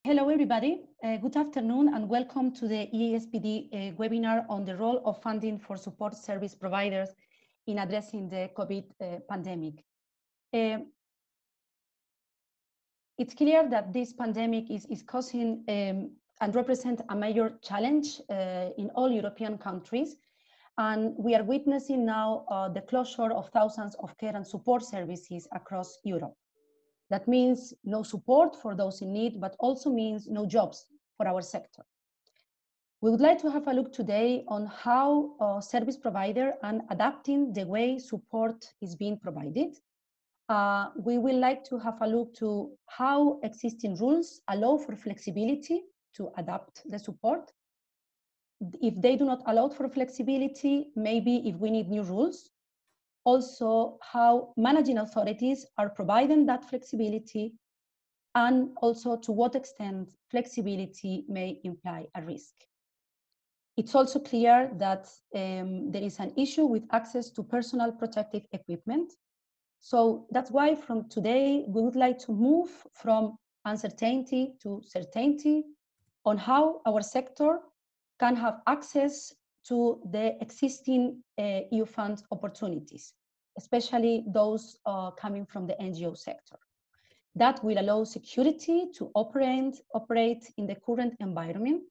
Hello, everybody. Good afternoon and welcome to the EASPD webinar on the role of funding for support service providers in addressing the COVID pandemic. It's clear that this pandemic is causing and represents a major challenge in all European countries. And we are witnessing now the closure of thousands of care and support services across Europe. That means no support for those in need, but also means no jobs for our sector. We would like to have a look today on how service provider and adapting the way support is being provided. We would like to have a look to how existing rules allow for flexibility to adapt the support. If they do not allow for flexibility, maybe if we need new rules. Also, how managing authorities are providing that flexibility, and also to what extent flexibility may imply a risk. It's also clear that there is an issue with access to personal protective equipment. So that's why from today, we would like to move from uncertainty to certainty on how our sector can have access to the existing EU fund opportunities, especially those coming from the NGO sector. That will allow security to operate in the current environment.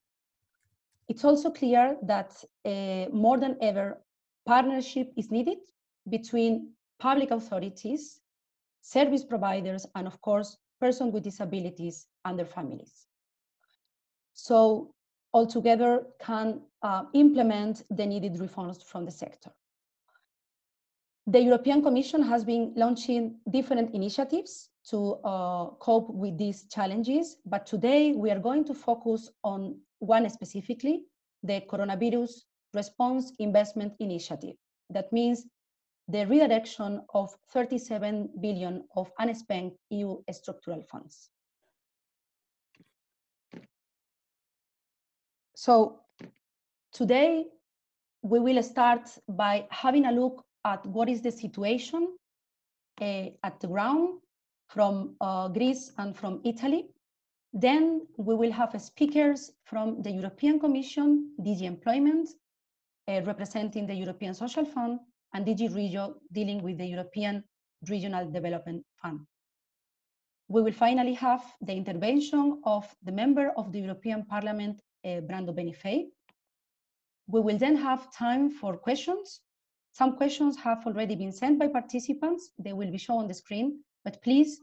It's also clear that more than ever, partnership is needed between public authorities, service providers, and of course, persons with disabilities and their families. So altogether can implement the needed reforms from the sector. The European Commission has been launching different initiatives to cope with these challenges, but today we are going to focus on one specifically, the Coronavirus Response Investment Initiative. That means the redirection of 37 billion of unspent EU structural funds. So today we will start by having a look at what is the situation at the ground from Greece and from Italy. Then we will have speakers from the European Commission, DG Employment, representing the European Social Fund, and DG Regio dealing with the European Regional Development Fund. We will finally have the intervention of the member of the European Parliament, Brando Benifei. We will then have time for questions. Some questions have already been sent by participants. They will be shown on the screen, but please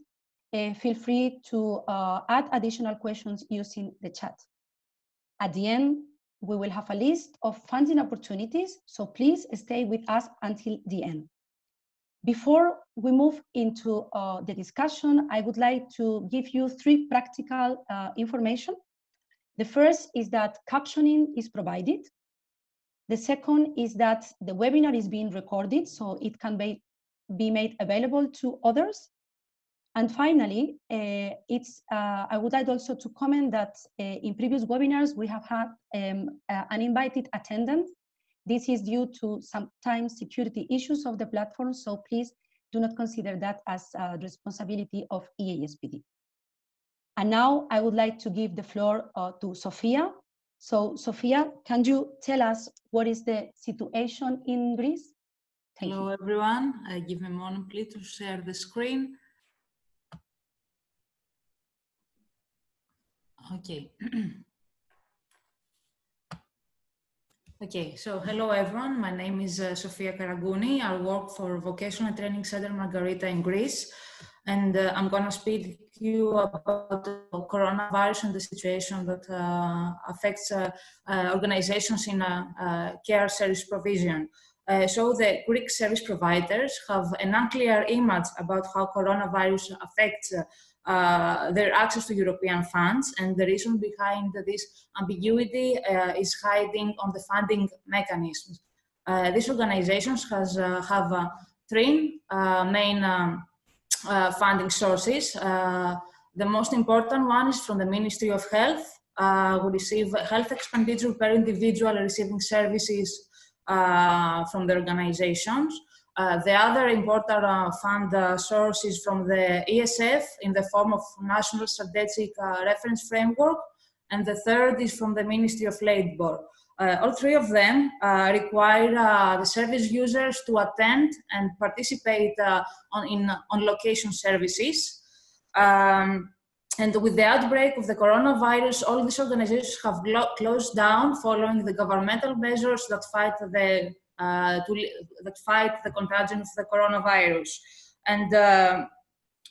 feel free to add additional questions using the chat. At the end, we will have a list of funding opportunities, so please stay with us until the end. Before we move into the discussion, I would like to give you three practical information. The first is that captioning is provided. The second is that the webinar is being recorded, so it can be made available to others. And finally, I would like also to comment that in previous webinars, we have had uninvited attendance. This is due to sometimes security issues of the platform, so please do not consider that as a responsibility of EASPD. And now I would like to give the floor to Sophia. So Sophia, can you tell us what is the situation in Greece? Hello, everyone. Give me a moment, please, to share the screen. Okay. Okay, so hello, everyone. My name is Sofia Karagouni. I work for Vocational Training Center Margarita in Greece. And I'm going to speak to you about the coronavirus and the situation that affects organizations in care service provision. So the Greek service providers have an unclear image about how coronavirus affects their access to European funds, and the reason behind this ambiguity is hiding on the funding mechanisms. These organizations have three main funding sources. The most important one is from the Ministry of Health. We receive health expenditure per individual receiving services from the organizations. The other important fund source is from the ESF in the form of National Strategic Reference Framework, and the third is from the Ministry of Labour. All three of them require the service users to attend and participate on location services. And with the outbreak of the coronavirus, all these organizations have closed down following the governmental measures that fight the contagion of the coronavirus. And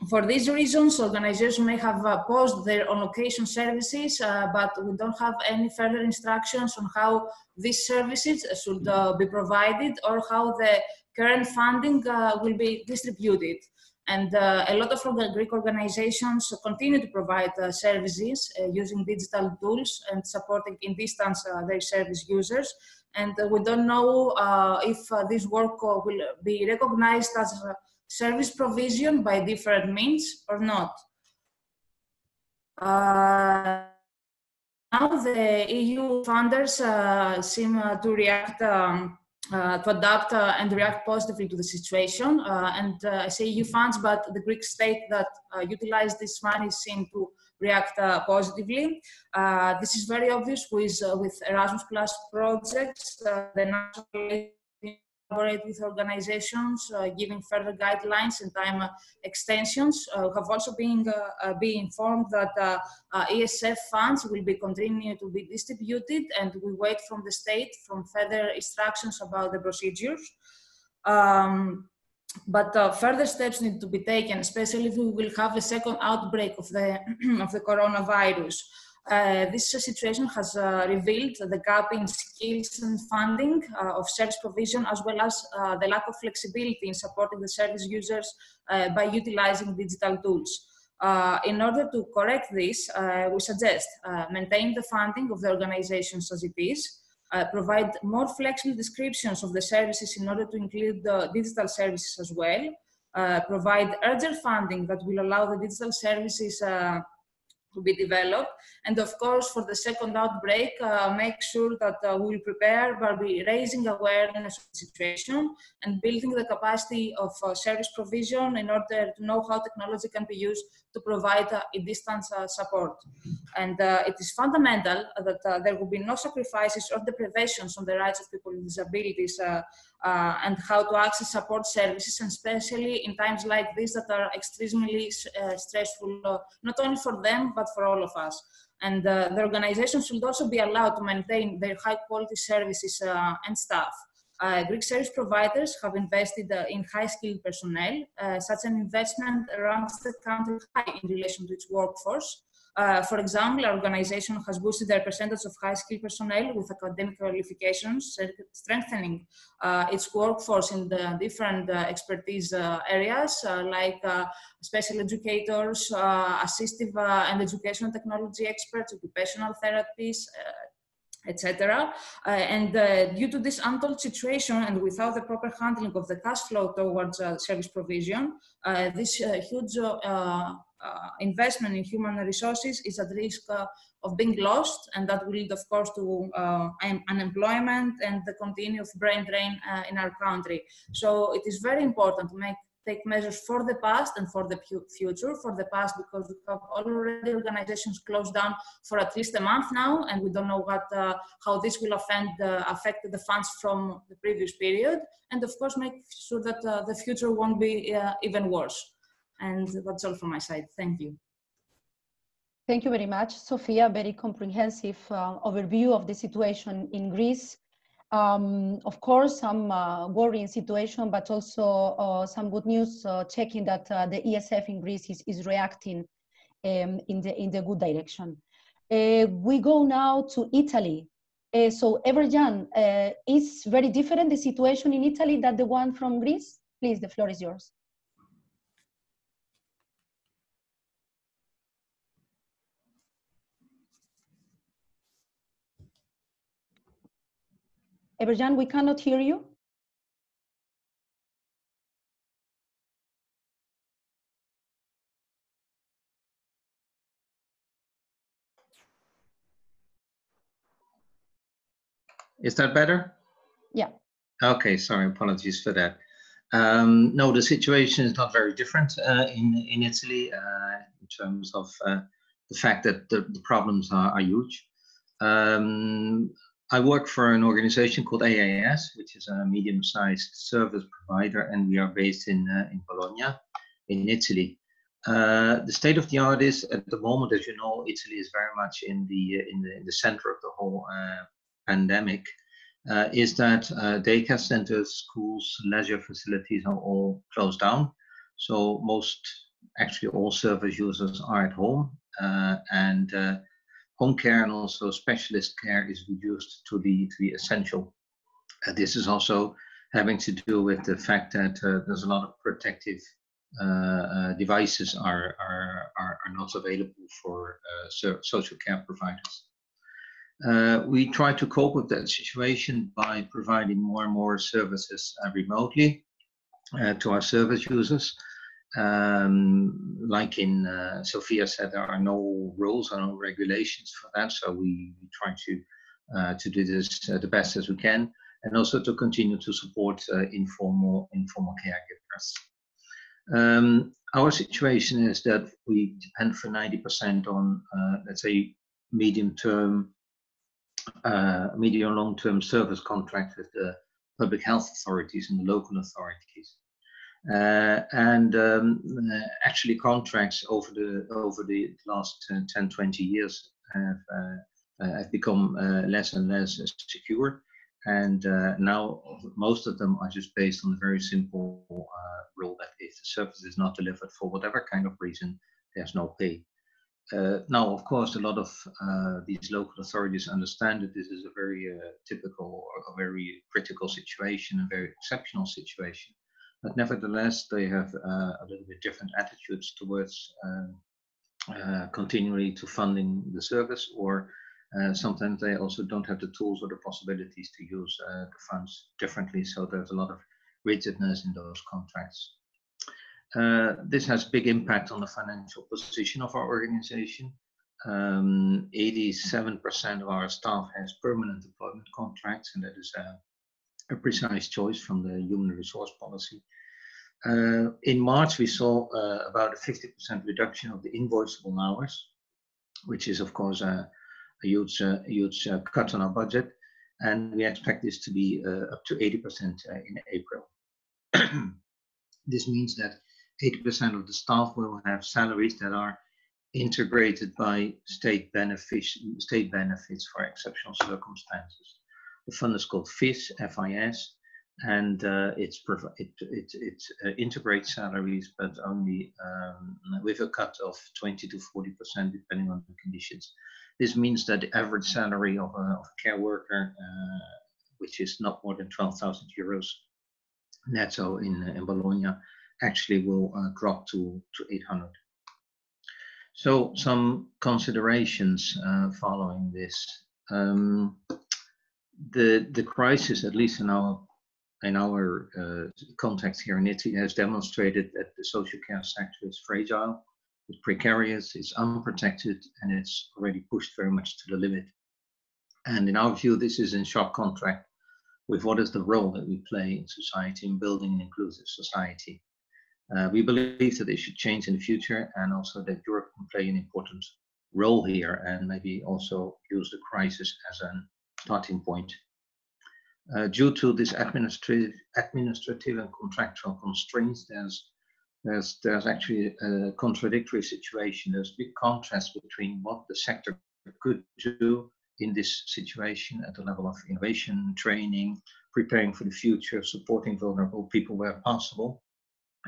for these reasons, organizations may have paused their on-location services, but we don't have any further instructions on how these services should be provided or how the current funding will be distributed. And a lot of Greek organizations continue to provide services using digital tools and supporting in distance their service users. And we don't know if this work will be recognized as service provision by different means or not. Now the EU funders seem to react, to adapt and react positively to the situation. I say EU funds, but the Greek state that utilized this money seem to react positively. This is very obvious with Erasmus Plus projects. The national collaborate with organizations, giving further guidelines and time extensions. Have also been informed that ESF funds will be continued to be distributed, and we wait from the state from further instructions about the procedures. But further steps need to be taken, especially if we will have a second outbreak of the of the coronavirus. This situation has revealed the gap in skills and funding of service provision, as well as the lack of flexibility in supporting the service users by utilizing digital tools. In order to correct this, we suggest maintain the funding of the organizations as it is, provide more flexible descriptions of the services in order to include the digital services as well, provide urgent funding that will allow the digital services to be developed, and of course for the second outbreak, make sure that we will prepare by raising awareness of the situation and building the capacity of service provision in order to know how technology can be used to provide a distance support. And it is fundamental that there will be no sacrifices or deprivations on the rights of people with disabilities and how to access support services, and especially in times like this that are extremely stressful, not only for them, but for all of us. And the organizations should also be allowed to maintain their high quality services and staff. Greek service providers have invested in high-skilled personnel. Such an investment ranks the country high in relation to its workforce. For example, our organization has boosted their percentage of high-skilled personnel with academic qualifications, strengthening its workforce in the different expertise areas like special educators, assistive and educational technology experts, occupational therapists, etc. Due to this untold situation and without the proper handling of the cash flow towards service provision, this huge investment in human resources is at risk of being lost, and that will lead, of course, to unemployment and the continued brain drain in our country. So it is very important to take measures for the past and for the future. For the past, because we have already organizations closed down for at least a month now, and we don't know how this will affect the funds from the previous period. And of course, make sure that the future won't be even worse. And that's all from my side. Thank you. Thank you very much, Sophia. Very comprehensive overview of the situation in Greece. Of course, some worrying situation, but also some good news, checking that the ESF in Greece is reacting in the good direction. We go now to Italy. So Everjan, is very different the situation in Italy than the one from Greece? Please, the floor is yours. Everjan, we cannot hear you. Is that better? Yeah. Okay, sorry, apologies for that. No, the situation is not very different in Italy in terms of the fact that the problems are huge. I work for an organization called EAS, which is a medium-sized service provider, and we are based in Bologna, in Italy. The state of the art is, at the moment, as you know, Italy is very much in the center of the whole pandemic. Is that daycare centers, schools, leisure facilities are all closed down. So actually all service users are at home, and home care and also specialist care is reduced to the essential. This is also having to do with the fact that there's a lot of protective devices are not available for social care providers. We try to cope with that situation by providing more and more services remotely to our service users. Like Sophia said, there are no rules or no regulations for that, so we try to do this the best as we can, and also to continue to support informal caregivers. Our situation is that we depend for 90% on, let's say, medium long-term service contracts with the public health authorities and the local authorities. Actually contracts over the last 10-20 years have become less and less secure, and now most of them are just based on a very simple rule that if the service is not delivered for whatever kind of reason, there's no pay. Now, of course, a lot of these local authorities understand that this is a very typical or a very critical situation, a very exceptional situation. But nevertheless, they have a little bit different attitudes towards continually to funding the service, or sometimes they also don't have the tools or the possibilities to use the funds differently. So there's a lot of rigidness in those contracts. This has big impact on the financial position of our organization. 87% of our staff has permanent employment contracts, and that is a precise choice from the human resource policy. In March, we saw about a 50% reduction of the invoiceable hours, which is, of course, a huge cut on our budget, and we expect this to be up to 80% in April. This means that 80% of the staff will have salaries that are integrated by state benefits for exceptional circumstances. The fund is called FIS, F-I-S, and it integrates salaries, but only with a cut of 20 to 40% depending on the conditions. This means that the average salary of a care worker, which is not more than 12,000 euros netto in Bologna, actually will drop to 800. So some considerations following this. The crisis, at least in our context here in Italy, has demonstrated that the social care sector is fragile, it's precarious, it's unprotected, and it's already pushed very much to the limit. And in our view, this is in sharp contrast with what is the role that we play in society in building an inclusive society. We believe that it should change in the future, and also that Europe can play an important role here, and maybe also use the crisis as a starting point. Due to this administrative and contractual constraints, there's actually a contradictory situation. There's a big contrast between what the sector could do in this situation at the level of innovation, training, preparing for the future, supporting vulnerable people where possible,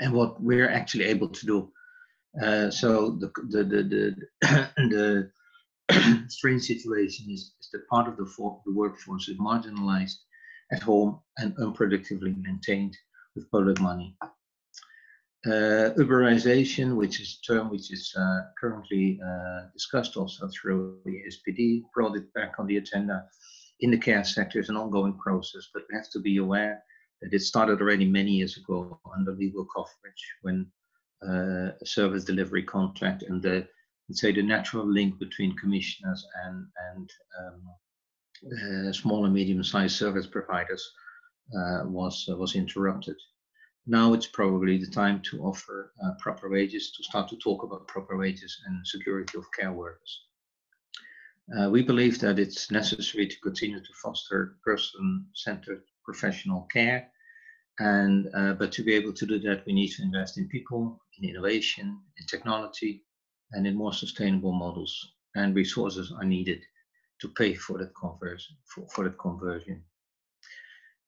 and what we're actually able to do. So the strange situation is that part of the workforce is marginalized at home and unpredictably maintained with public money. Uberization, which is a term which is currently discussed also through the EASPD, brought it back on the agenda in the care sector. Is an ongoing process, but we have to be aware that it started already many years ago under legal coverage, when a service delivery contract and let's say the natural link between commissioners and small and medium-sized service providers was interrupted. Now it's probably the time to offer proper wages, to start to talk about proper wages and security of care workers. We believe that it's necessary to continue to foster person-centered professional care, and but to be able to do that, we need to invest in people, in innovation, in technology, and in more sustainable models. And resources are needed to pay for that conversion.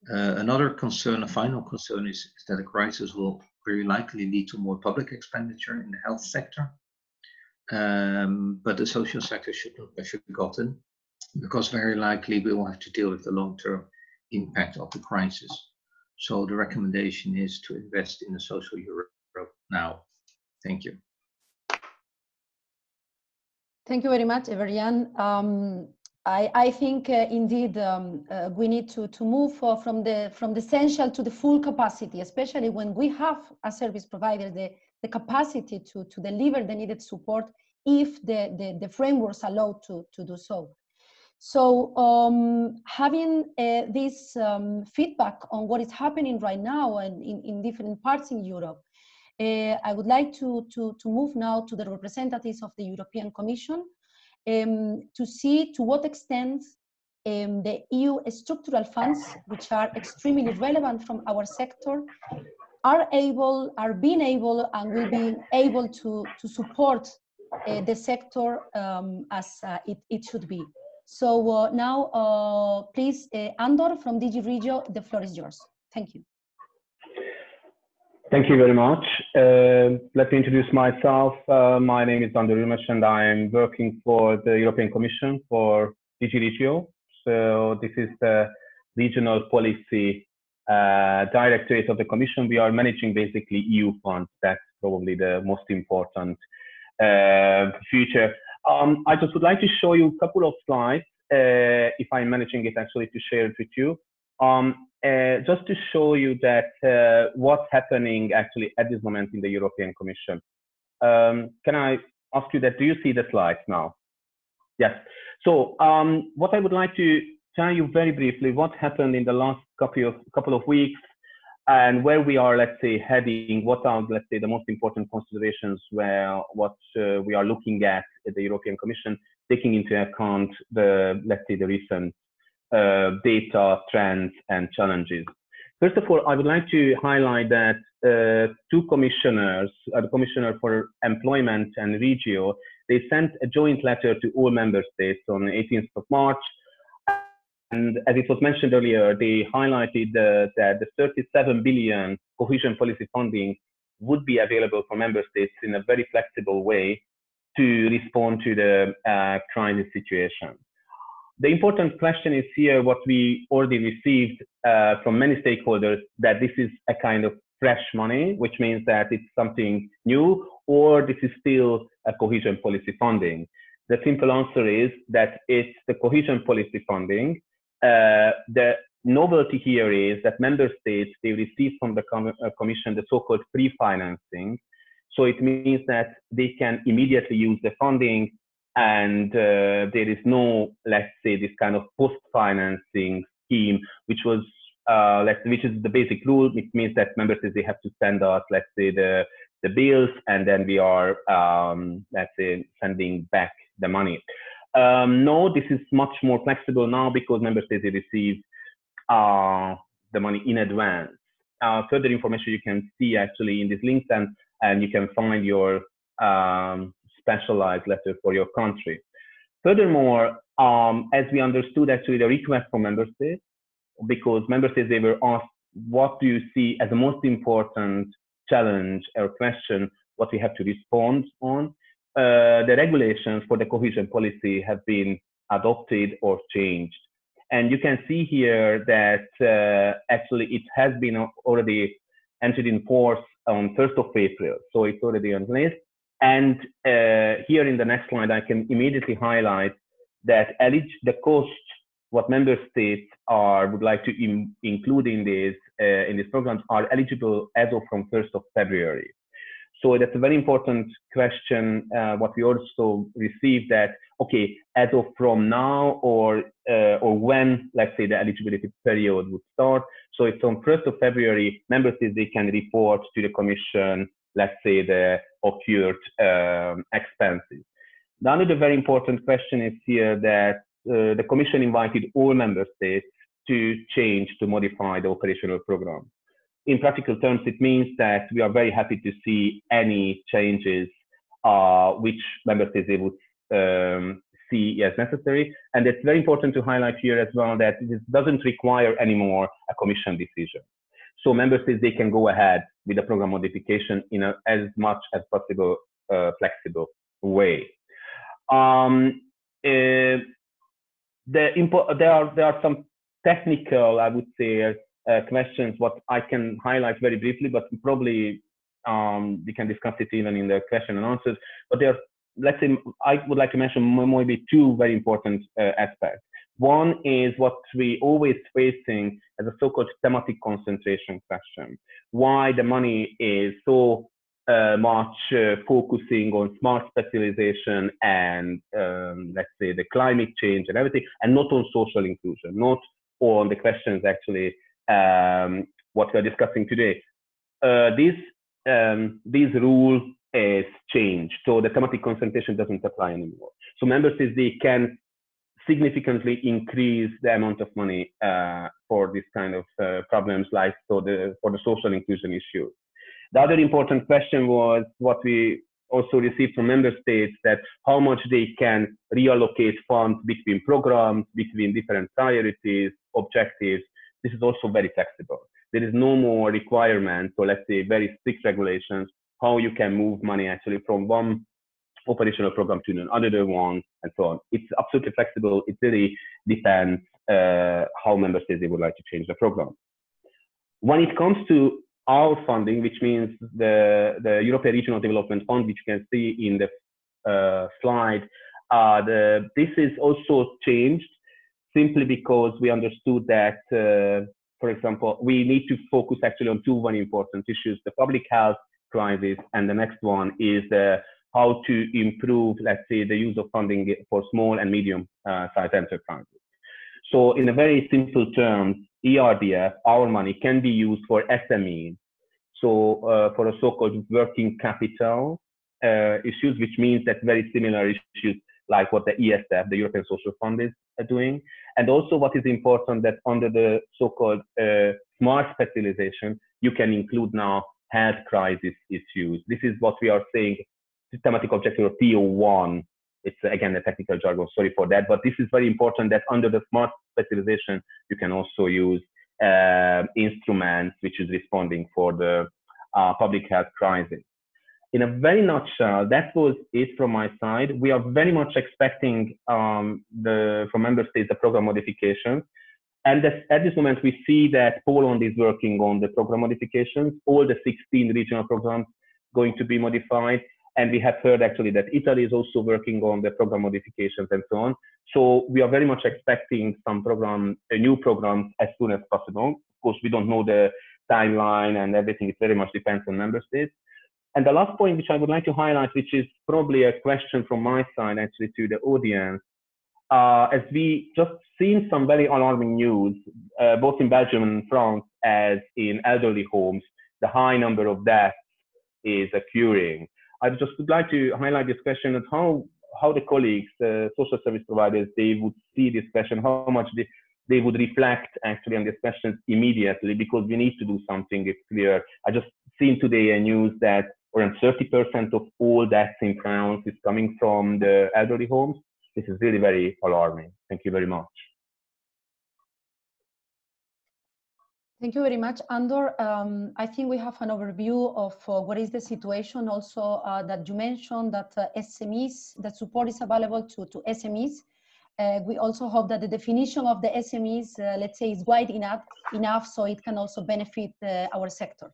Another concern, a final concern, is that a crisis will very likely lead to more public expenditure in the health sector. But the social sector should not be forgotten, because very likely we will have to deal with the long-term impact of the crisis. So the recommendation is to invest in the social Europe now. Thank you. Thank you very much, Evert-Jan. I think indeed we need to move from the essential to the full capacity, especially when we have as service provider the capacity to deliver the needed support if the frameworks allow to do so. So having this feedback on what is happening right now and in different parts in Europe, I would like to move now to the representatives of the European Commission to see to what extent the EU structural funds, which are extremely relevant from our sector, are being able and will be able to support the sector as it should be. So now, please, Andor from DG Regio, the floor is yours. Thank you. Thank you very much. Let me introduce myself. My name is Andor Rumes, and I am working for the European Commission for DG Regio. So this is the regional policy directorate of the Commission. We are managing basically EU funds. That's probably the most important feature. I just would like to show you a couple of slides, if I'm managing it actually to share it with you. Just to show you that what's happening actually at this moment in the European Commission. Can I ask you that, do you see the slides now? Yes. So what I would like to tell you very briefly, what happened in the last couple of weeks and where we are, let's say, heading, what are, let's say, the most important considerations what we are looking at the European Commission, taking into account the, let's say, the recent data, trends, and challenges. First of all, I would like to highlight that two commissioners, the Commissioner for Employment and Regio, they sent a joint letter to all member states on the 18th of March. And as it was mentioned earlier, they highlighted that the 37 billion cohesion policy funding would be available for member states in a very flexible way to respond to the crisis situation. The important question is here what we already received from many stakeholders, that this is a kind of fresh money, which means that it's something new, or this is still a cohesion policy funding. The simple answer is that it's the cohesion policy funding. The novelty here is that member states, they receive from the Commission the so-called pre-financing. So it means that they can immediately use the funding, and there is no, let's say, this kind of post-financing scheme, which was, which is the basic rule. It means that member states, they have to send us, let's say, the bills, and then we are, let's say, sending back the money. No, this is much more flexible now because member states, they receive the money in advance. Further information you can see actually in these links, and you can find your specialized letter for your country. Furthermore, as we understood actually the request from member states, because member states, they were asked, what do you see as the most important challenge or question, what we have to respond on? The regulations for the cohesion policy have been adopted or changed. And you can see here that actually it has been already entered in force on 1st of April. So it's already on place. And here in the next slide, I can immediately highlight that the cost, what member states would like to include in these programs, are eligible as of from 1st of February. So that's a very important question. What we also received that, okay, as of from now or when, let's say, the eligibility period would start. So it's on 1st of February, member states, they can report to the Commission, let's say, the occurred expenses. The other very important question is here that the Commission invited all member states to change, to modify the operational program. In practical terms, it means that we are very happy to see any changes which member states they would see as necessary. And it's very important to highlight here as well that this doesn't require anymore a Commission decision. So member states, they can go ahead with the program modification in a as much as possible flexible way. There are some technical, I would say, questions what I can highlight very briefly, but probably we can discuss it even in the question and answers. But there, let's say, I would like to mention maybe two very important aspects. One is what we always facing as a so-called thematic concentration question. Why the money is so much focusing on smart specialization and let's say the climate change and everything, and not on social inclusion, not on the questions actually what we are discussing today. This rule is changed, so the thematic concentration doesn't apply anymore. So member states, they can significantly increase the amount of money for this kind of problems, like for the social inclusion issue. The other important question was what we also received from member states, that how much they can reallocate funds between programs, between different priorities, objectives. This is also very flexible. There is no more requirement, or let's say very strict regulations, how you can move money actually from one operational program to another one, and so on. It's absolutely flexible. It really depends how member states they would like to change the program. When it comes to our funding, which means the European Regional Development Fund, which you can see in the slide, this is also changed simply because we understood that, for example, we need to focus actually on two very important issues: the public health crisis, and the next one is how to improve, let's say, the use of funding for small and medium-sized enterprises. So in a very simple terms, ERDF, our money, can be used for SMEs. So for a so-called working capital issues, which means that very similar issues like what the ESF, the European Social Fund, is doing. And also what is important, that under the so-called smart specialization, you can include now health crisis issues. This is what we are saying, systematic objective, or PO1. It's again a technical jargon, sorry for that, but this is very important, that under the smart specialization, you can also use instruments which is responding for the public health crisis. In a very nutshell, that was it from my side. We are very much expecting from member states the program modifications. And at this moment, we see that Poland is working on the program modifications, all the 16 regional programs going to be modified. And we have heard actually that Italy is also working on the program modifications and so on. So we are very much expecting some new programs as soon as possible. Of course, we don't know the timeline and everything. It very much depends on member states. And the last point, which I would like to highlight, which is probably a question from my side actually to the audience, as we just seen some very alarming news, both in Belgium and France, as in elderly homes, the high number of deaths is occurring. I just would like to highlight this question of how the colleagues, the social service providers, they would see this question, how much they would reflect actually on this question immediately, because we need to do something. It's clear. I just seen today a news that around 30% of all deaths in France is coming from the elderly homes. This is really very alarming. Thank you very much. Thank you very much, Andor. I think we have an overview of what is the situation also that you mentioned, that SMEs, that support is available to SMEs. We also hope that the definition of the SMEs, let's say, is wide enough so it can also benefit our sector.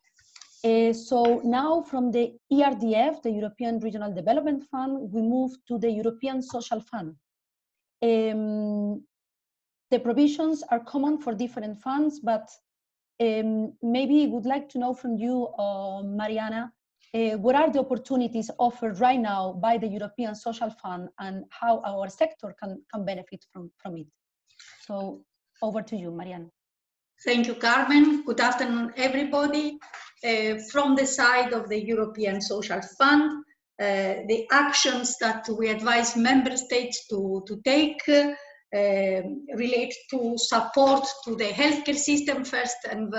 So now from the ERDF, the European Regional Development Fund, we move to the European Social Fund. The provisions are common for different funds, but maybe would like to know from you, Mariana, what are the opportunities offered right now by the European Social Fund and how our sector can benefit from it. So over to you, Marianne. Thank you, Carmen. Good afternoon, everybody. From the side of the European Social Fund, the actions that we advise member states to take relate to support to the healthcare system first and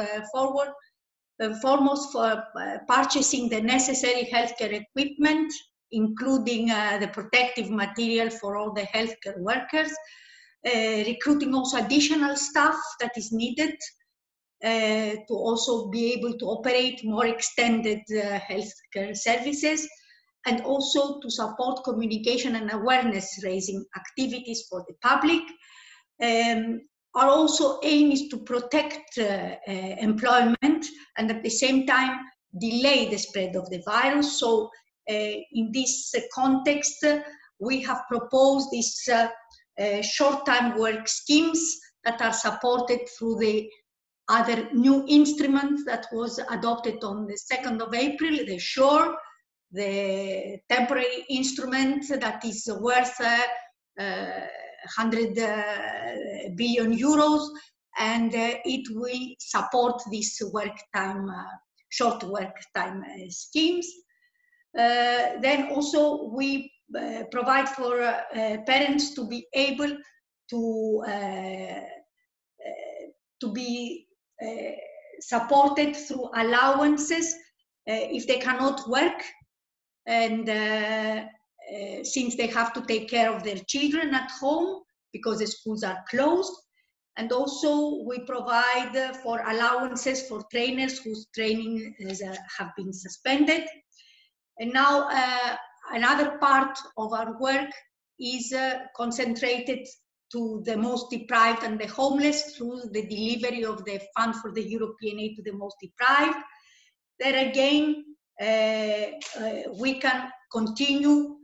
foremost for purchasing the necessary healthcare equipment, including the protective material for all the healthcare workers, recruiting also additional staff that is needed to also be able to operate more extended healthcare services, and also to support communication and awareness raising activities for the public. Our also aim is to protect employment and at the same time delay the spread of the virus. So in this context, we have proposed these short-time work schemes that are supported through the other new instrument that was adopted on the 2nd of April, the SURE, the temporary instrument that is worth 100 billion euros, and it will support these work time, short work time schemes. Then also we provide for parents to be able to be supported through allowances if they cannot work, and since they have to take care of their children at home because the schools are closed. And also we provide for allowances for trainers whose training have been suspended. And now another part of our work is concentrated to the most deprived and the homeless through the delivery of the Fund for the European Aid to the Most Deprived. There again, we can continue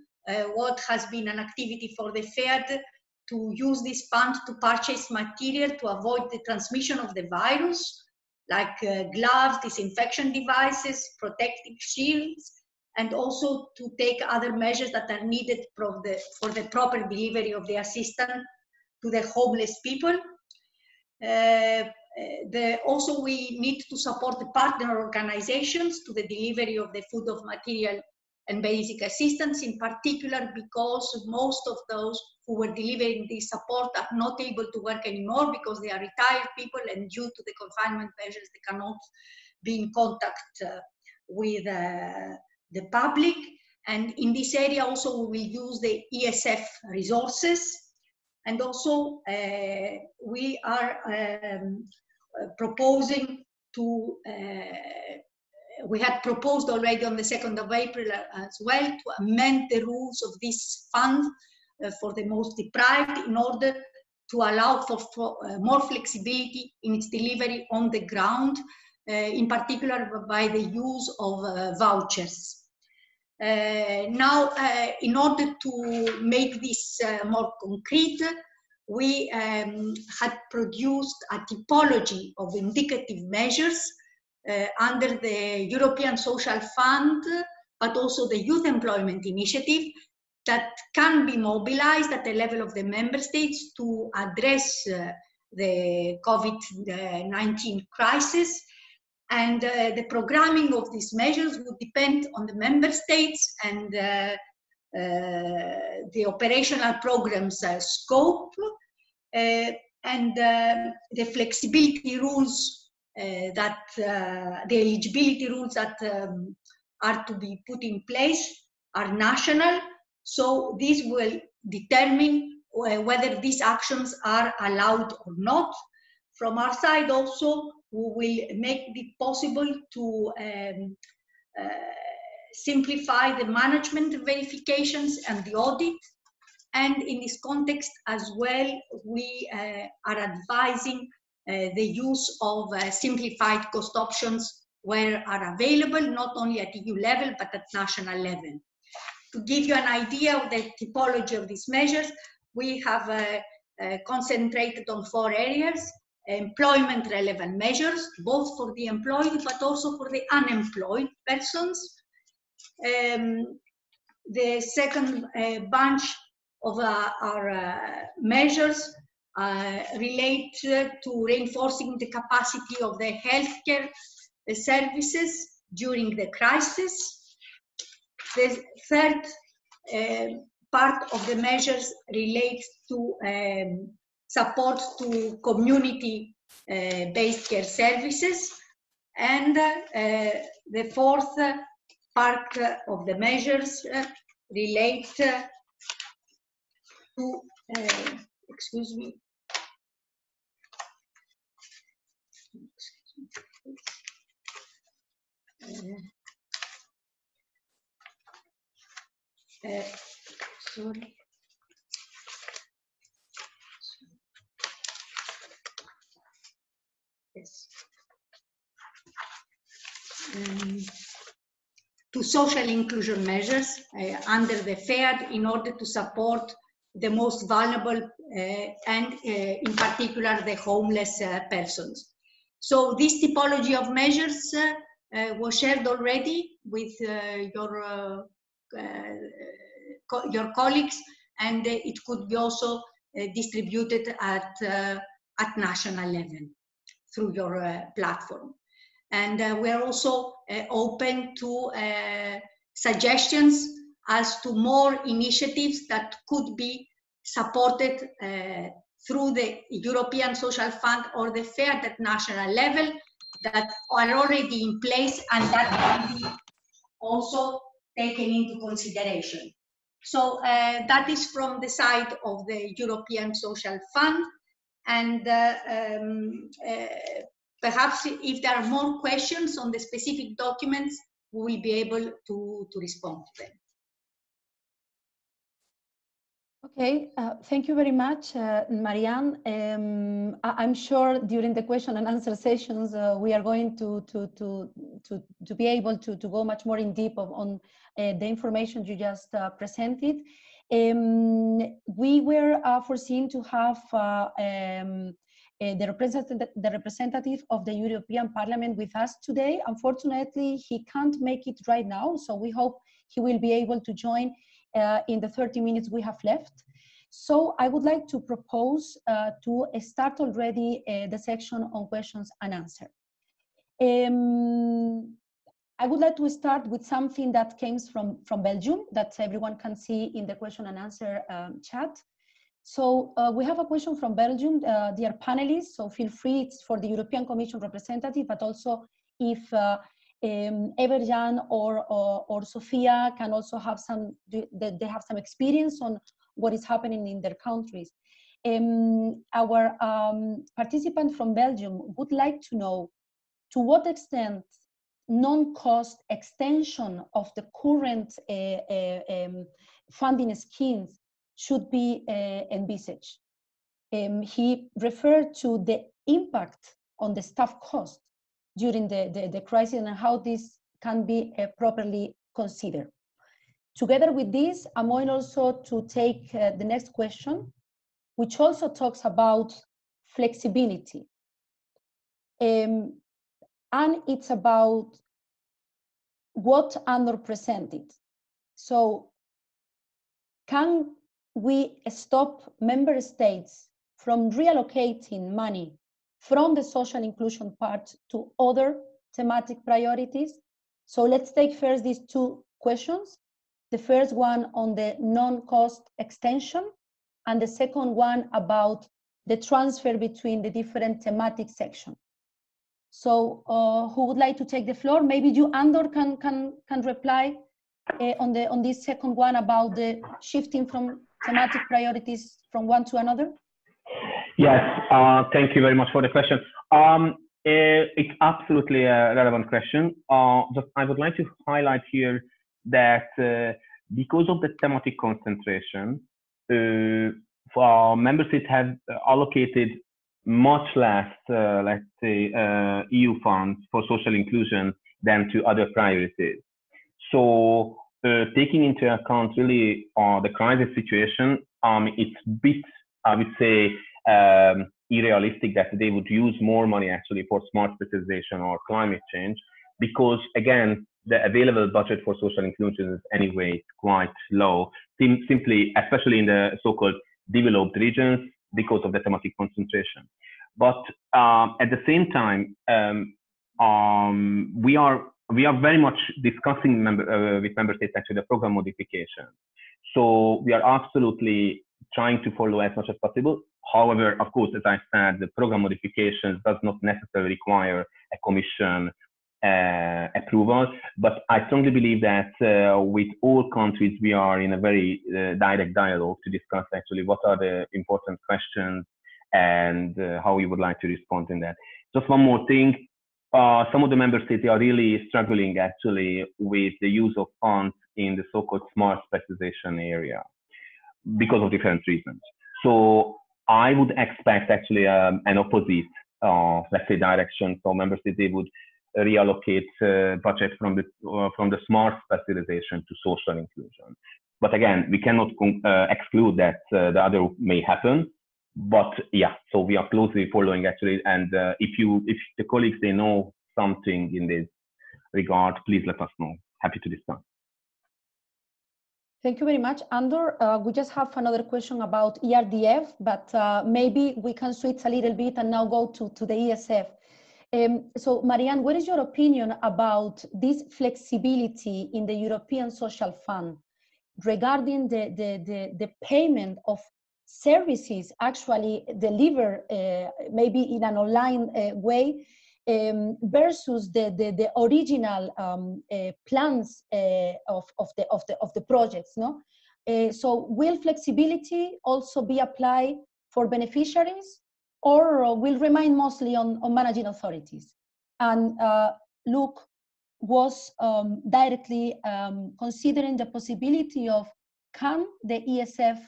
what has been an activity for the FEAD to use this fund to purchase material to avoid the transmission of the virus, like gloves, disinfection devices, protective shields, and also to take other measures that are needed for the proper delivery of the assistance to the homeless people. Also, we need to support the partner organizations to the delivery of the food of material and basic assistance, in particular because most of those who were delivering this support are not able to work anymore because they are retired people, and due to the confinement measures they cannot be in contact with the public. And in this area also we will use the ESF resources. And also we are proposing to, we had proposed already on the 2nd of April as well to amend the rules of this fund for the most deprived in order to allow for more flexibility in its delivery on the ground, in particular by the use of vouchers. Now, in order to make this more concrete, we had produced a typology of indicative measures under the European Social Fund, but also the Youth Employment Initiative, that can be mobilized at the level of the member states to address the COVID-19 crisis. And the programming of these measures would depend on the member states and the operational program's scope, and the flexibility rules that the eligibility rules that are to be put in place are national. So this will determine whether these actions are allowed or not. From our side also, we will make it possible to simplify the management verifications and the audit. And in this context as well, we are advising the use of simplified cost options where are available, not only at EU level, but at national level. To give you an idea of the typology of these measures, we have concentrated on 4 areas: employment relevant measures, both for the employed but also for the unemployed persons. The second bunch of our measures relate to reinforcing the capacity of the healthcare services during the crisis. The third part of the measures relates to support to community-based care services. And the fourth part of the measures relate to, excuse me, sorry. Yes. To social inclusion measures under the FEAD in order to support the most vulnerable and in particular the homeless persons. So this typology of measures was shared already with your colleagues, and it could be also distributed at national level through your platform. And we are also open to suggestions as to more initiatives that could be supported through the European Social Fund or the FEAD at national level that are already in place and that can be also taken into consideration. So that is from the side of the European Social Fund. And perhaps if there are more questions on the specific documents, we will be able to respond to them. Okay, thank you very much, Marianne. I'm sure during the question and answer sessions, we are going to be able to go much more in deep on the information you just presented. We were foreseen to have the representative of the European Parliament with us today. Unfortunately, he can't make it right now, so we hope he will be able to join in the 30 minutes we have left. So I would like to propose to start already the section on questions and answers. I would like to start with something that came from Belgium that everyone can see in the question and answer chat. So we have a question from Belgium, dear panelists, so feel free, it's for the European Commission representative, but also if Everjan or Sofia can also have they have some experience on what is happening in their countries. Our participant from Belgium would like to know to what extent non-cost extension of the current funding schemes should be envisaged. He referred to the impact on the staff cost during the crisis and how this can be properly considered. Together with this, I'm going also to take the next question, which also talks about flexibility. And it's about what underrepresented. So can we stop member states from reallocating money from the social inclusion part to other thematic priorities? So let's take first these two questions. The first one on the non-cost extension, and the second one about the transfer between the different thematic sections. So who would like to take the floor? Maybe you, Andor, can reply on this second one about the shifting from thematic priorities from one to another. Yes, thank you very much for the question. It's absolutely a relevant question. Just I would like to highlight here that because of the thematic concentration, member states have allocated much less, let's say, EU funds for social inclusion than to other priorities. So taking into account really the crisis situation, it's a bit, I would say, unrealistic that they would use more money actually for smart specialization or climate change, because again, the available budget for social inclusion is anyway quite low, simply, especially in the so-called developed regions, because of the thematic concentration. But at the same time, we are very much discussing with member states actually the program modification. So we are absolutely trying to follow as much as possible. However, of course, as I said, the program modification does not necessarily require a commission approval. But I strongly believe that with all countries, we are in a very direct dialogue to discuss actually what are the important questions and how we would like to respond in that. Just one more thing. Some of the member states are really struggling actually with the use of funds in the so-called smart specialization area because of different reasons. So I would expect actually an opposite, let's say, direction. So member states, they would reallocate budget from the smart specialization to social inclusion. But again, we cannot exclude that the other may happen. But yeah, so we are closely following actually, and if the colleagues they know something in this regard, please let us know. Happy to discuss. Thank you very much, Andor. We just have another question about ERDF, but maybe we can switch a little bit and now go to the ESF. So, Marianne, what is your opinion about this flexibility in the European Social Fund regarding the payment of services actually delivered maybe in an online way versus the original plans of the projects, no? So will flexibility also be applied for beneficiaries, or will remain mostly on managing authorities? And Luke was directly considering the possibility of, can the ESF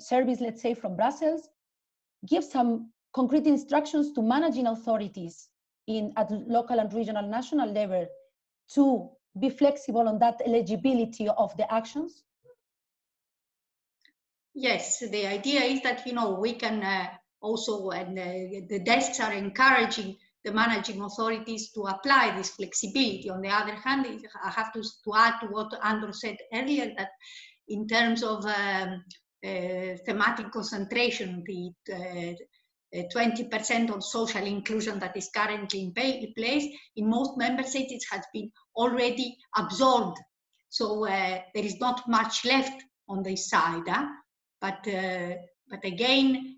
service, let's say from Brussels, give some concrete instructions to managing authorities at local and regional national level to be flexible on that eligibility of the actions? Yes, the idea is that, you know, we can also, and the desks are encouraging the managing authorities to apply this flexibility. On the other hand, I have to add to what Andor said earlier, that in terms of thematic concentration, the 20% on social inclusion that is currently in place, in most member states it has been already absorbed. So there is not much left on this side. But again,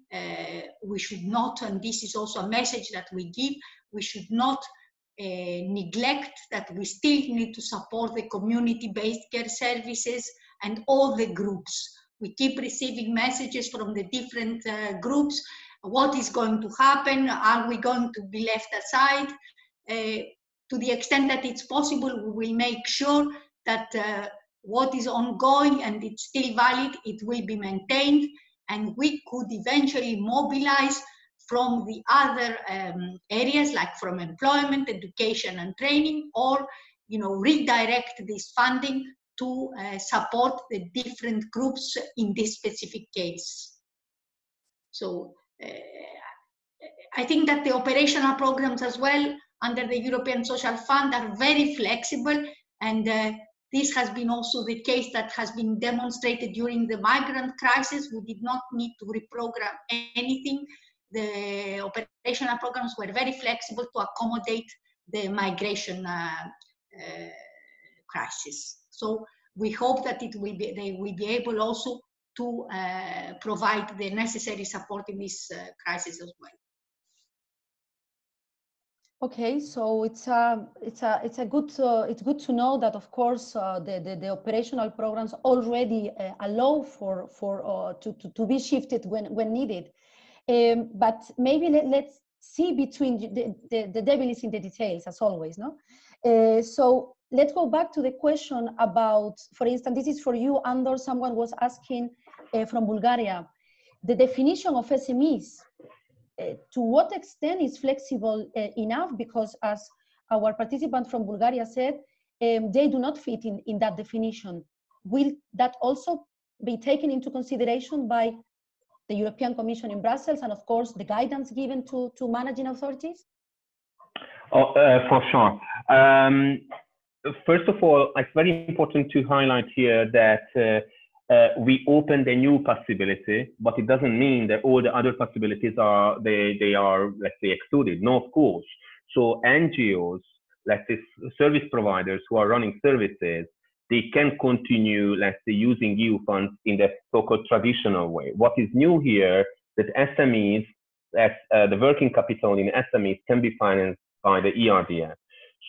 we should not, and this is also a message that we give, we should not neglect that we still need to support the community-based care services and all the groups. We keep receiving messages from the different groups. What is going to happen? Are we going to be left aside? To the extent that it's possible, we will make sure that what is ongoing and it's still valid, it will be maintained, and we could eventually mobilize from the other areas, like from employment, education and training, or, you know, redirect this funding to support the different groups in this specific case. So I think that the operational programs as well under the European Social Fund are very flexible, and this has been also the case that has been demonstrated during the migrant crisis. We did not need to reprogram anything. The operational programs were very flexible to accommodate the migration crisis. So we hope that they will be able also to provide the necessary support in this crisis as well. Okay, so it's good to know that, of course, the operational programs already allow to be shifted when needed. But maybe let's see between the devil is in the details, as always, no? So let's go back to the question about, for instance, this is for you, Andor. Someone was asking from Bulgaria, the definition of SMEs. To what extent is flexible enough? Because as our participant from Bulgaria said, they do not fit in that definition. Will that also be taken into consideration by the European Commission in Brussels, and of course the guidance given to managing authorities? For sure. first of all, it's very important to highlight here that we opened a new possibility, but it doesn't mean that all the other possibilities are, they are, let's say, excluded. No, of course. So NGOs, let's say service providers who are running services, they can continue, let's say, using EU funds in the so-called traditional way. What is new here, that SMEs, the working capital in SMEs can be financed by the ERDF.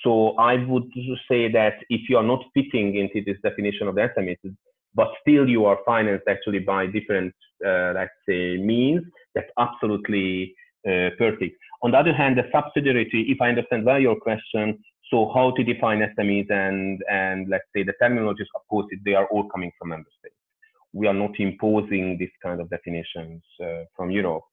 So I would say that if you are not fitting into this definition of the SMEs, but still you are financed actually by different, let's say, means, that's absolutely perfect. On the other hand, the subsidiarity, if I understand well your question, so how to define SMEs and let's say the terminologies, of course, they are all coming from member states. We are not imposing this kind of definitions from Europe.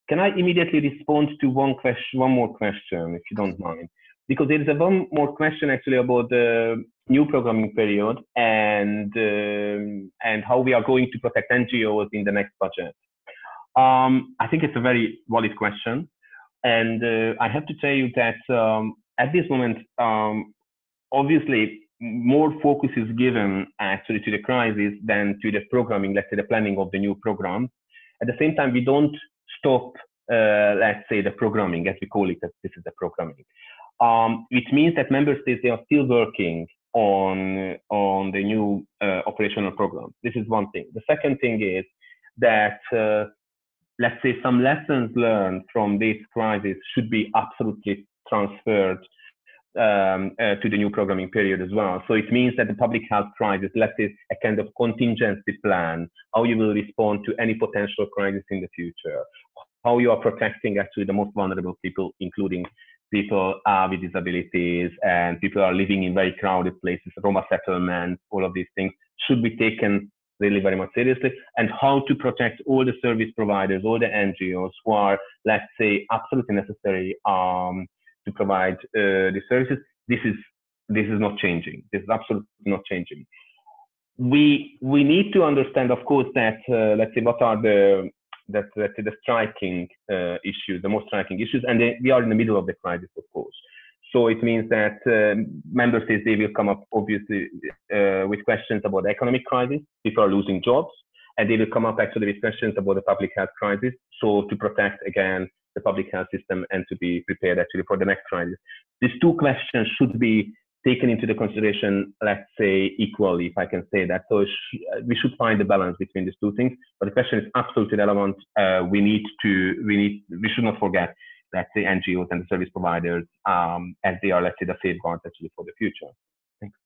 Can I immediately respond to one more question, if you don't mind? Because there is one more question actually about the new programming period and how we are going to protect NGOs in the next budget. I think it's a very valid question. And I have to tell you that at this moment, obviously, more focus is given actually to the crisis than to the programming, let's say the planning of the new program. At the same time, we don't stop, let's say, the programming, as we call it, that this is the programming. Which means that member states, they are still working on the new operational program. This is one thing. The second thing is that, let's say, some lessons learned from this crisis should be absolutely transferred to the new programming period as well. So it means that the public health crisis, let's say, a kind of contingency plan, how you will respond to any potential crisis in the future, how you are protecting actually the most vulnerable people, including people with disabilities and people are living in very crowded places, Roma settlements, all of these things should be taken really very much seriously, and how to protect all the service providers, all the NGOs who are, let's say, absolutely necessary to provide the services. This is not changing. This is absolutely not changing. We need to understand, of course, that let's say what are the striking issues, the most striking issues, and we are in the middle of the crisis, of course. So it means that member states, they will come up obviously with questions about the economic crisis, people are losing jobs, and they will come up actually with questions about the public health crisis. So to protect again the public health system and to be prepared actually for the next crisis. These two questions should be taken into the consideration, let's say, equally, if I can say that. So we should find the balance between these two things. But the question is absolutely relevant. We should not forget, let's say, NGOs and the service providers as they are, let's say, the safeguards actually for the future. Thanks.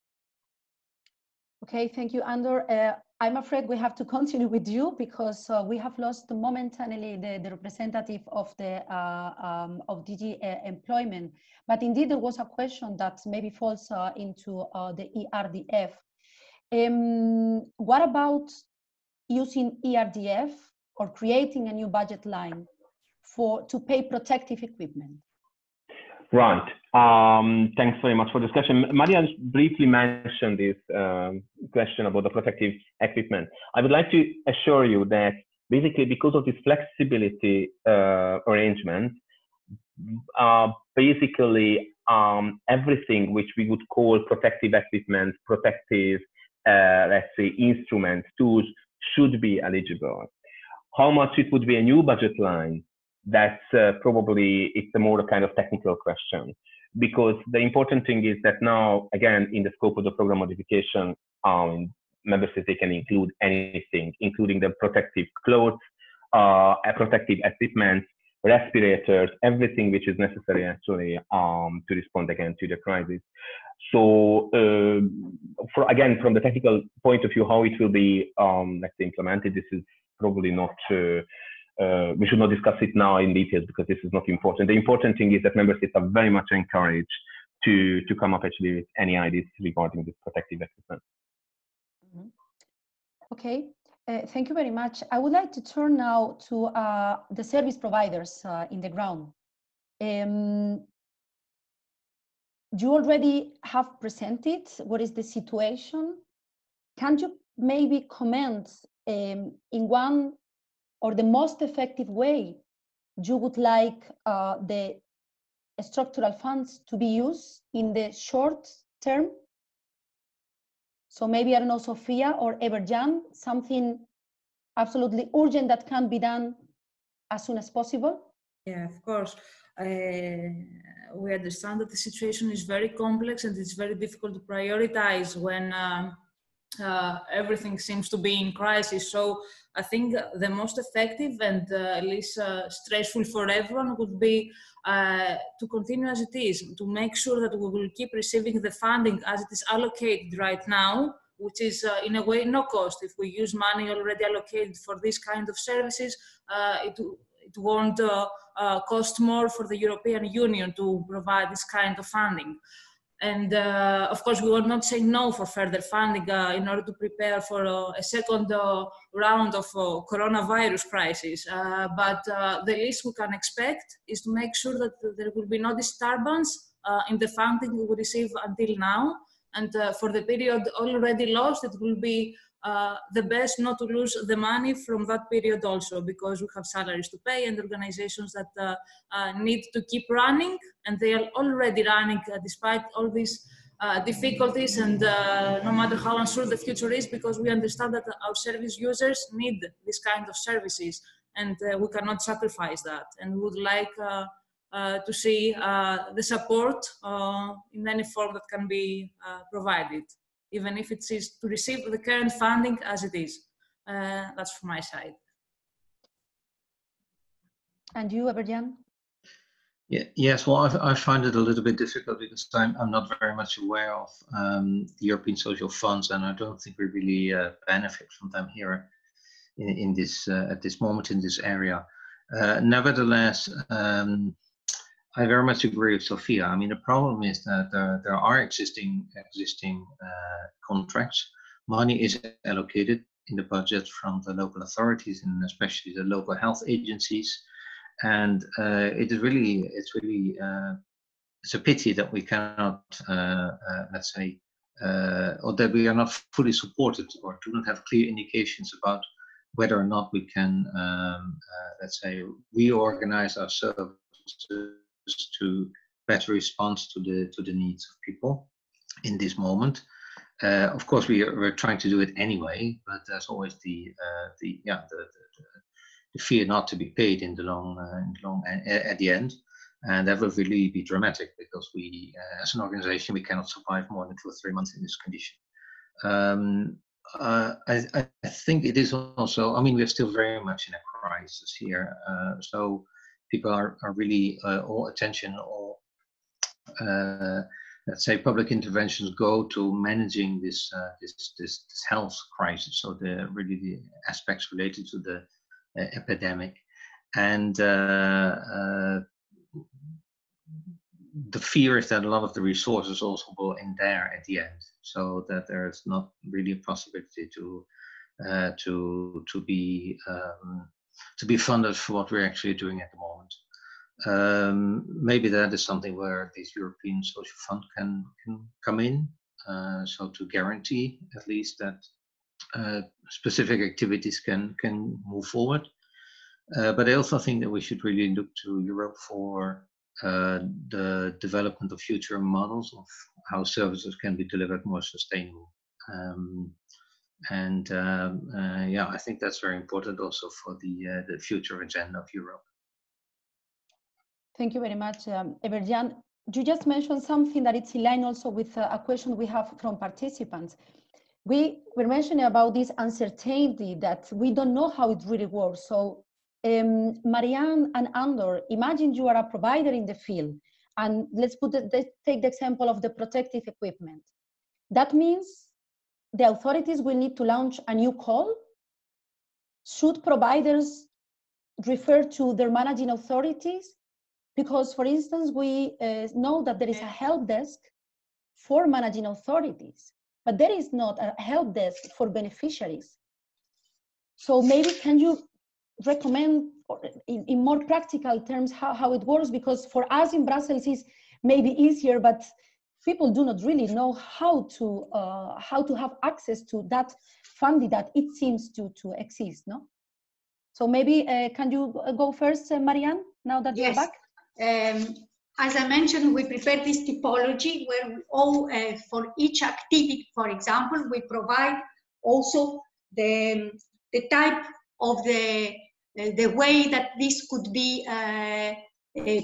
Okay, thank you, Andor. I'm afraid we have to continue with you because we have lost momentarily the representative of the of DG Employment. But indeed, there was a question that maybe falls into the ERDF. What about using ERDF or creating a new budget line to pay protective equipment? Right. Thanks very much for this question. Maria briefly mentioned this question about the protective equipment. I would like to assure you that basically because of this flexibility arrangement, basically everything which we would call protective equipment, protective, let's say, instruments, tools should be eligible. How much it would be a new budget line? That's probably, it's a more kind of technical question, because the important thing is that now, again, in the scope of the program modification, member states, they can include anything, including the protective clothes, protective equipment, respirators, everything which is necessary actually to respond again to the crisis. So again, from the technical point of view, how it will be, let's say, implemented, this is probably not, we should not discuss it now in details because this is not important. The important thing is that member states are very much encouraged to come up actually with any ideas regarding this protective equipment. Mm-hmm. Okay, thank you very much. I would like to turn now to the service providers in the ground. You already have presented what is the situation. Can you maybe comment in one or the most effective way you would like the structural funds to be used in the short term So maybe, I don't know, Sofia or Everjan, something absolutely urgent that can be done as soon as possible? Yeah, of course. We understand that the situation is very complex and it's very difficult to prioritize when everything seems to be in crisis. So I think the most effective and least stressful for everyone would be to continue as it is, to make sure that we will keep receiving the funding as it is allocated right now, which is in a way no cost. If we use money already allocated for this kind of services, it won't cost more for the European Union to provide this kind of funding. And of course, we will not say no for further funding in order to prepare for a second round of coronavirus crisis. But the least we can expect is to make sure that there will be no disturbance in the funding we will receive until now. And for the period already lost, it will be the best not to lose the money from that period also, because we have salaries to pay and organizations that need to keep running, and they are already running despite all these difficulties, and no matter how unsure the future is, because we understand that our service users need this kind of services, and we cannot sacrifice that, and we would like to see the support in any form that can be provided, even if it is to receive the current funding as it is. That's from my side. And you, Everjan? Yeah, yes, well, I find it a little bit difficult because I'm not very much aware of the European social funds, and I don't think we really benefit from them here in this at this moment in this area. Nevertheless, I very much agree with Sofia. I mean, the problem is that there are existing contracts. Money is allocated in the budget from the local authorities and especially the local health agencies. And it's a pity that we cannot, let's say, or that we are not fully supported or do not have clear indications about whether or not we can, let's say, reorganize our services to better respond to the needs of people in this moment. Of course, we're trying to do it anyway, but there's always the fear not to be paid in the long at the end, and that will really be dramatic because we, as an organization, we cannot survive more than 2 or 3 months in this condition. I think it is also. I mean, we're still very much in a crisis here, so people are really all attention, all let's say public interventions go to managing this health crisis. So the aspects related to the epidemic, and the fear is that a lot of the resources also go in there at the end, so that there's not really a possibility to be funded for what we're actually doing at the moment. Maybe that is something where this European Social Fund can come in, so to guarantee at least that specific activities can move forward. But I also think that we should really look to Europe for the development of future models of how services can be delivered more sustainable. Yeah, I think that's very important also for the future agenda of Europe. Thank you very much, Everjan. You just mentioned something that it's in line also with a question we have from participants. We were mentioning about this uncertainty that we don't know how it really works. So Marianne and Andor, imagine you are a provider in the field, and let's take the example of the protective equipment. That means the authorities will need to launch a new call. Should providers refer to their managing authorities? Because, for instance, we know that there is a help desk for managing authorities, but there is not a help desk for beneficiaries. So maybe can you recommend in more practical terms how it works? Because for us in Brussels it's maybe easier, but people do not really know how to have access to that funding that it seems to exist, no? So maybe can you go first, Marianne, now that you're back? as I mentioned, we prepare this typology where we all, for each activity, for example, we provide also the type of the way that this could be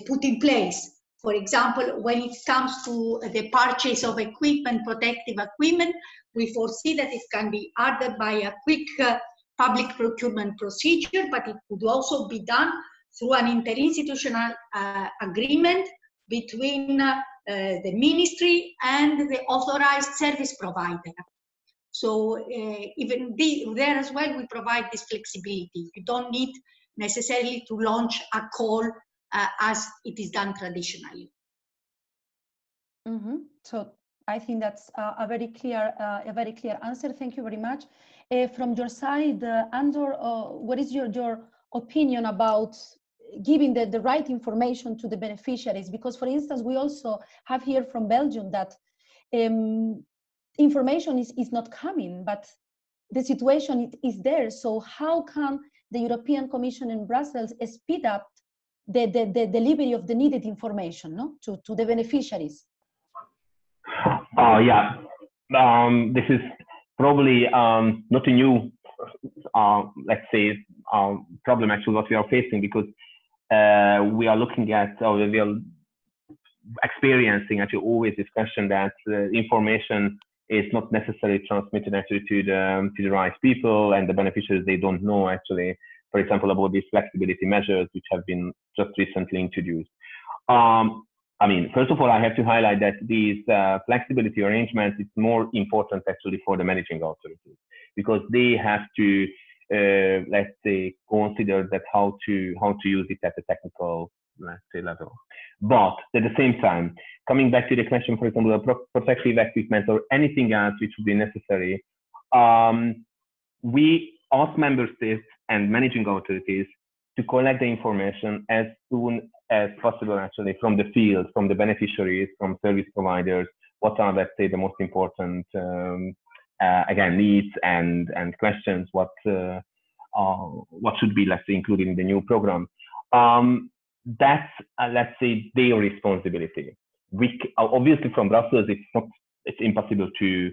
put in place. For example, when it comes to the purchase of equipment, protective equipment, we foresee that it can be either by a quick public procurement procedure, but it could also be done through an interinstitutional agreement between the ministry and the authorized service provider. So even there as well, we provide this flexibility. You don't need necessarily to launch a call as it is done traditionally. Mm-hmm. So I think that's a very clear answer. Thank you very much. From your side, Andor, what is your opinion about giving the right information to the beneficiaries? Because, for instance, we also have here from Belgium that information is not coming, but the situation is there. So how can the European Commission in Brussels speed up the delivery of the needed information, no, to the beneficiaries? Yeah, this is probably not a new, let's say, problem actually what we are facing, because we are looking at, or we are experiencing actually always this question that information is not necessarily transmitted actually to the right people, and the beneficiaries, they don't know actually, for example, about these flexibility measures which have been just recently introduced. I mean, first of all, I have to highlight that these flexibility arrangements is more important actually for the managing authorities, because they have to, let's say, consider that how to use it at the technical, let's say, level. But at the same time, coming back to the question, for example, of protective equipment or anything else which would be necessary, we ask member states and managing authorities to collect the information as soon as possible, actually, from the field, from the beneficiaries, from service providers, what are, let's say, the most important, again, needs and questions, what should be, let's say, included in the new program. That's, let's say, their responsibility. Obviously, from Brussels, it's impossible to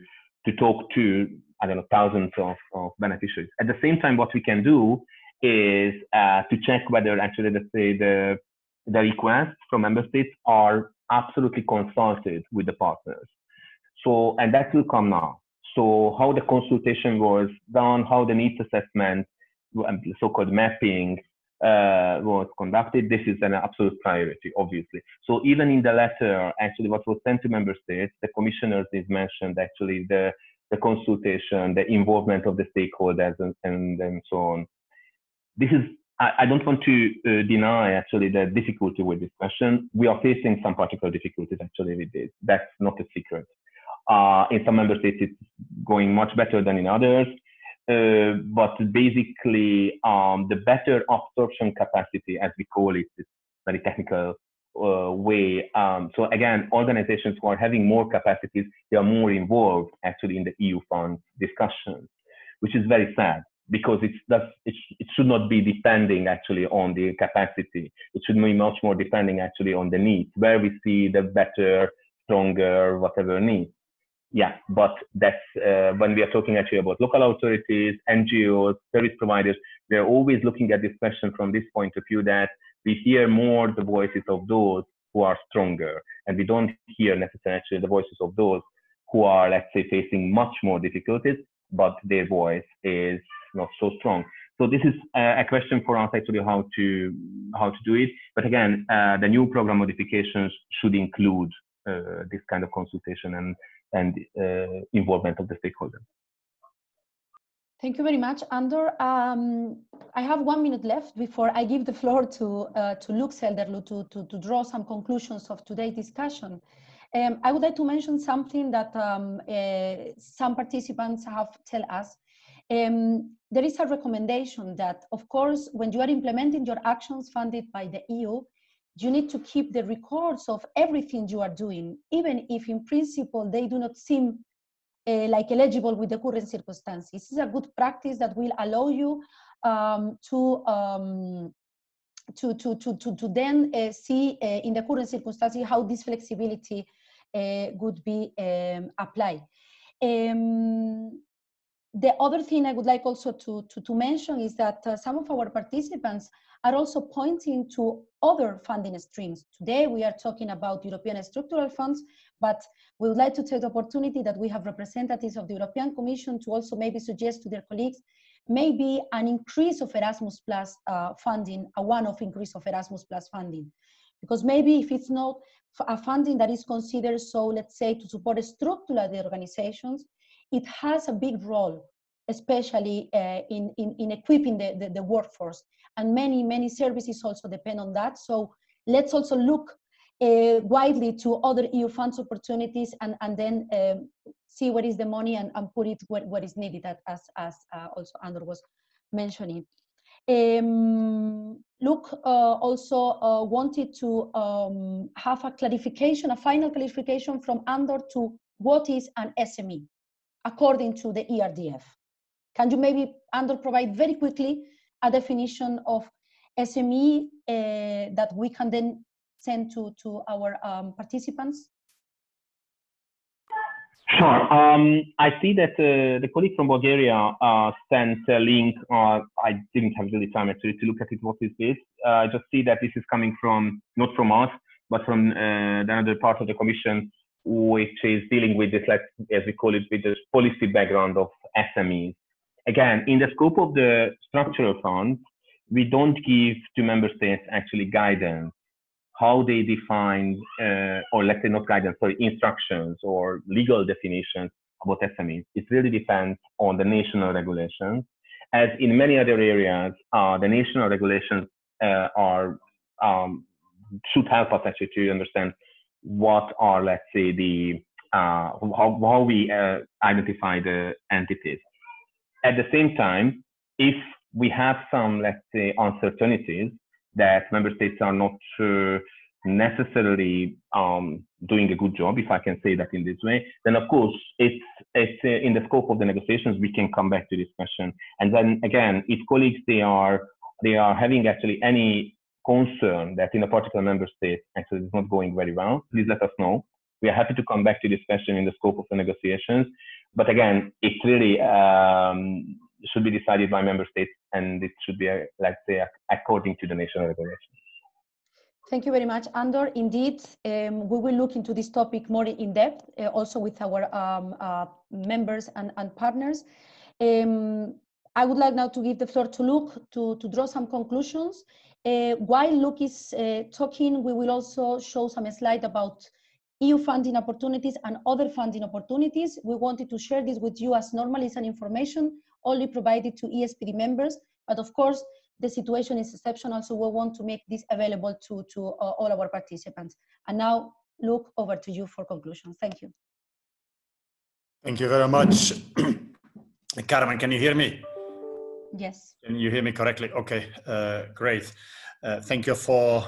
talk to, I don't know, thousands of beneficiaries. At the same time, what we can do is to check whether actually, let's say, the requests from member states are absolutely consulted with the partners. So, and that will come now. So how the consultation was done, how the needs assessment, so-called mapping was conducted, this is an absolute priority, obviously. So even in the letter, actually, what was sent to member states, the commissioners is mentioned actually the consultation, the involvement of the stakeholders, and so on. This is, I don't want to deny actually the difficulty with this question. We are facing some particular difficulties actually with this. That's not a secret. In some member states, it's going much better than in others. But basically, the better absorption capacity, as we call it, is very technical way. So again, organizations who are having more capacities, they are more involved actually in the EU funds discussions, which is very sad, because it should not be depending actually on the capacity. It should be much more depending actually on the needs, where we see the better, stronger, whatever needs. Yeah, but that's when we are talking actually about local authorities, NGOs, service providers, we are always looking at this question from this point of view, that we hear more the voices of those who are stronger, and we don't hear necessarily actually the voices of those who are, let's say, facing much more difficulties, but their voice is not so strong. So this is a question for us actually how to do it. But again, the new program modifications should include this kind of consultation and involvement of the stakeholders. Thank you very much, Andor. I have 1 minute left before I give the floor to Luc Zelderloo to draw some conclusions of today's discussion. I would like to mention something that some participants have told us. There is a recommendation that, of course, when you are implementing your actions funded by the EU, you need to keep the records of everything you are doing, even if in principle they do not seem like eligible with the current circumstances. This is a good practice that will allow you then see in the current circumstances how this flexibility would be applied. The other thing I would like also to mention is that some of our participants are also pointing to other funding streams. Today we are talking about European structural funds, but we would like to take the opportunity that we have representatives of the European Commission to also maybe suggest to their colleagues maybe an increase of Erasmus Plus funding, a one-off increase of Erasmus Plus funding. Because maybe if it's not a funding that is considered, so let's say to support structural organizations, it has a big role, especially in equipping the workforce. And many services also depend on that. So let's also look widely to other EU funds opportunities and then see where is the money and put it where is needed, as also Andor was mentioning. Luke also wanted to have a clarification, a final clarification from Andor to what is an SME, according to the ERDF. Can you maybe, Andor, provide very quickly a definition of SME that we can then send to our participants? Sure. I see that the colleague from Bulgaria sent a link. I didn't have really time actually to look at it. What is this? I just see that this is coming from, not from us, but from another part of the Commission, which is dealing with this, as we call it, with this policy background of SMEs. Again, in the scope of the structural funds, we don't give to member states actually guidance, how they define, or let's say not guidance, sorry, instructions or legal definitions about SMEs. It really depends on the national regulations. As in many other areas, the national regulations should help us actually to understand what are, let's say, the how we identify the entities. At the same time, if we have some, let's say, uncertainties that member states are not necessarily doing a good job, if I can say that in this way, then of course it's in the scope of the negotiations. We can come back to this question. And then again, if colleagues they are having actually any concern that in a particular member state actually is not going very well, please let us know. We are happy to come back to this question in the scope of the negotiations. But again, it really should be decided by member states, and it should be, let's say, according to the national regulations. Thank you very much, Andor. Indeed, we will look into this topic more in depth, also with our members and partners. I would like now to give the floor to Luke to draw some conclusions. While Luke is talking, we will also show some slides about EU funding opportunities and other funding opportunities. We wanted to share this with you as normally it's an information only provided to EASPD members, but of course, the situation is exceptional, so we want to make this available to all our participants. And now, Luke, over to you for conclusions. Thank you. Thank you very much. Carmen, can you hear me? Yes. Can you hear me correctly? Okay, great. Thank you for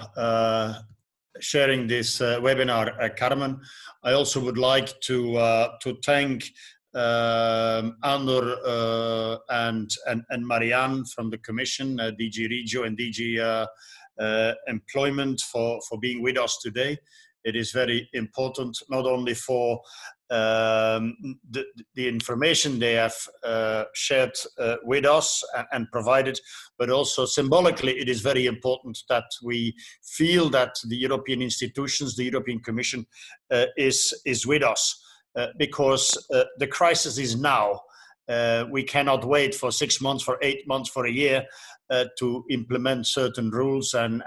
sharing this webinar, Carmen. I also would like to thank Andor and Marianne from the Commission, DG Regio and DG Employment for being with us today. It is very important, not only for the information they have shared with us and provided, but also symbolically it is very important that we feel that the European institutions, the European Commission is with us. Because the crisis is now. We cannot wait for 6 months, for 8 months, for a year to implement certain rules and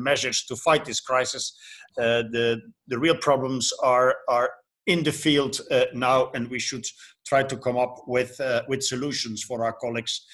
measures to fight this crisis. The real problems are in the field now, and we should try to come up with solutions for our colleagues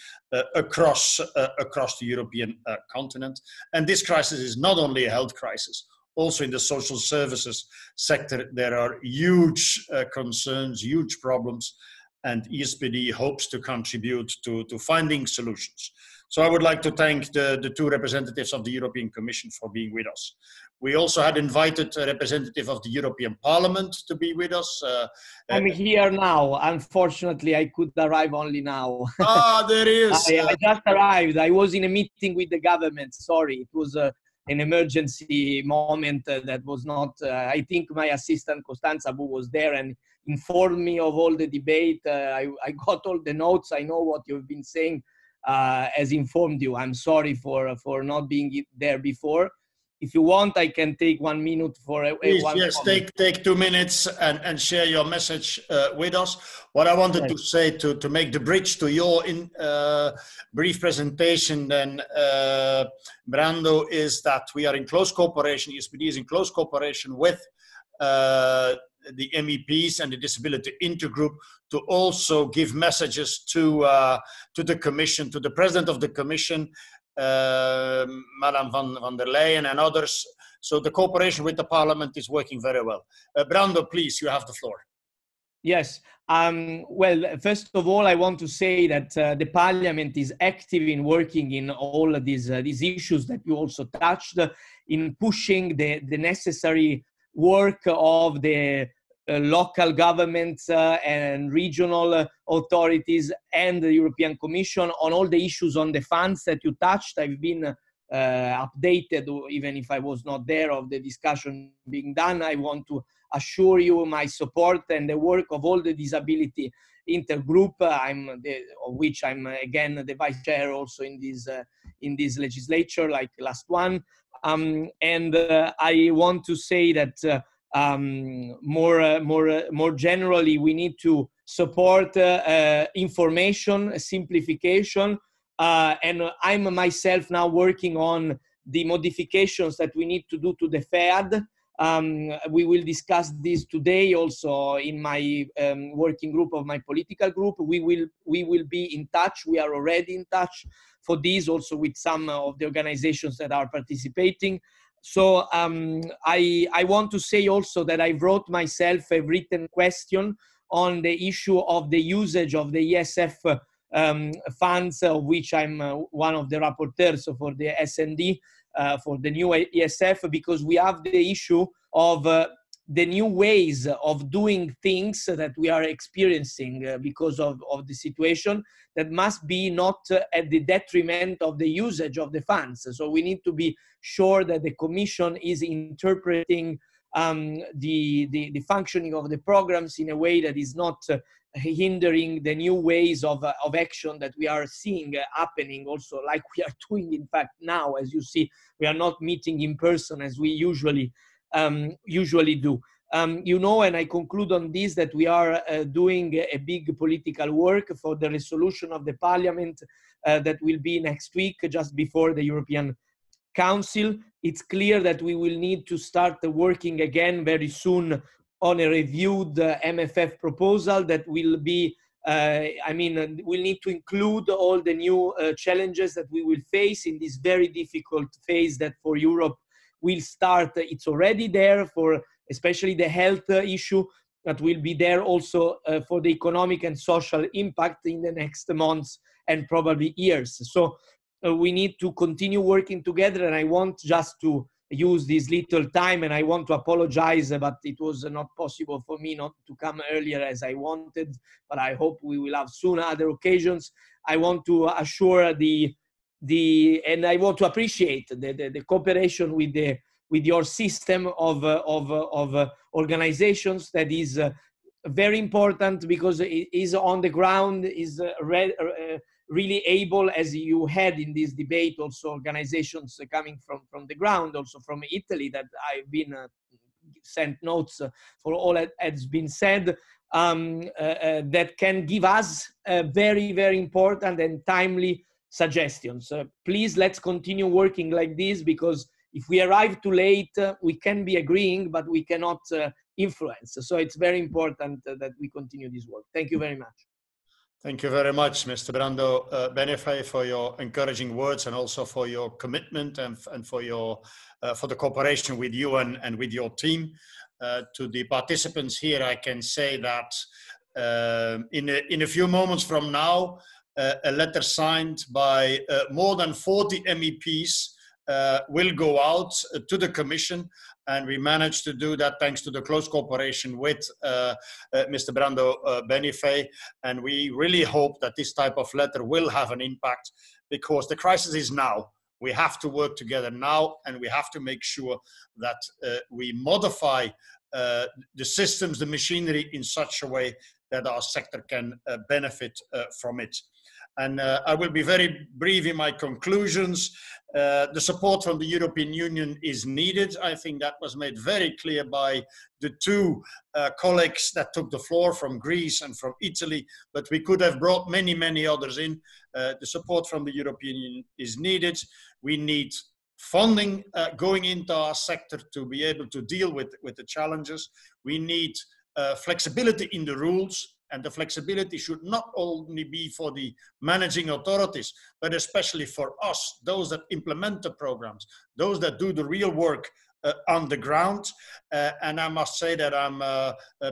across the European continent. And this crisis is not only a health crisis. Also in the social services sector, there are huge concerns, huge problems, and EASPD hopes to contribute to finding solutions. So I would like to thank the two representatives of the European Commission for being with us. We also had invited a representative of the European Parliament to be with us. I'm here now. Unfortunately, I could arrive only now. Ah, there he is. I just arrived. I was in a meeting with the government. Sorry, it was an emergency moment that was not. I think my assistant Costanza, who was there and informed me of all the debate. I got all the notes. I know what you've been saying. Has informed you. I'm sorry for not being there before. If you want, I can take 1 minute for Please, one yes, comment. take 2 minutes and share your message with us. What I wanted to say to make the bridge to your brief presentation then, Brando, is that we are in close cooperation, EASPD is in close cooperation with the MEPs and the Disability Intergroup to also give messages to the Commission, to the President of the Commission, Madame van der Leyen and others. So the cooperation with the Parliament is working very well. Brando, please, you have the floor. Yes. Well, first of all, I want to say that the Parliament is active in working in all of these issues that you also touched, in pushing the necessary work of the local governments and regional authorities and the European Commission on all the issues on the funds that you touched. I've been updated, even if I was not there, of the discussion being done. I want to assure you my support and the work of all the disability intergroup, of which I'm again the vice chair also in this legislature, like last one. And I want to say that more generally, we need to support information, simplification, and I'm myself now working on the modifications that we need to do to the FEAD. We will discuss this today also in my working group of my political group. We will be in touch. We are already in touch for this, also with some of the organizations that are participating. So I want to say also that I wrote myself a written question on the issue of the usage of the ESF funds, of which I'm one of the rapporteurs for the SND, for the new ESF, because we have the issue of the new ways of doing things that we are experiencing because of the situation, that must be not at the detriment of the usage of the funds. So we need to be sure that the Commission is interpreting the functioning of the programs in a way that is not hindering the new ways of action that we are seeing happening also, like we are doing in fact now. As you see, we are not meeting in person as we usually do. You know, and I conclude on this, that we are doing a big political work for the resolution of the Parliament that will be next week, just before the European Council. It's clear that we will need to start working again very soon on a reviewed MFF proposal that will be, we'll need to include all the new challenges that we will face in this very difficult phase that for Europe will start. It's already there for especially the health issue, that will be there also for the economic and social impact in the next months and probably years. So we need to continue working together, and I want just to use this little time, and I want to apologize, but it was not possible for me not to come earlier as I wanted, but I hope we will have soon other occasions. I want to assure and I want to appreciate the cooperation with your system of organizations that is very important, because it is on the ground, is really able, as you had in this debate, also organizations coming from the ground, also from Italy, that I've been sent notes for all that has been said, that can give us very, very important and timely suggestions. Please, let's continue working like this, because if we arrive too late, we can be agreeing, but we cannot influence. So it's very important that we continue this work. Thank you very much. Thank you very much, Mr. Brando Benifei, for your encouraging words, and also for your commitment and for the cooperation with you and with your team. To the participants here, I can say that in a few moments from now, a letter signed by more than 40 MEPs will go out to the Commission, and we managed to do that thanks to the close cooperation with Mr. Brando Benifei, and we really hope that this type of letter will have an impact, because the crisis is now. We have to work together now, and we have to make sure that we modify the systems, the machinery in such a way that our sector can benefit from it. And I will be very brief in my conclusions. The support from the European Union is needed. I think that was made very clear by the two colleagues that took the floor from Greece and from Italy, but we could have brought many, many others in. The support from the European Union is needed. We need funding going into our sector to be able to deal with the challenges. We need flexibility in the rules. And the flexibility should not only be for the managing authorities, but especially for us, those that implement the programs, those that do the real work on the ground. And I must say that I'm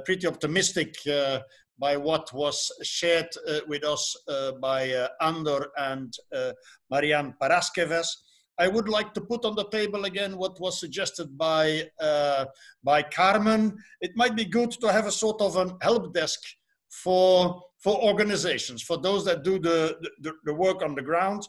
pretty optimistic by what was shared with us by Andor and Marianne Paraskevas. I would like to put on the table again what was suggested by Carmen. It might be good to have a sort of an help desk for organizations, for those that do the work on the ground.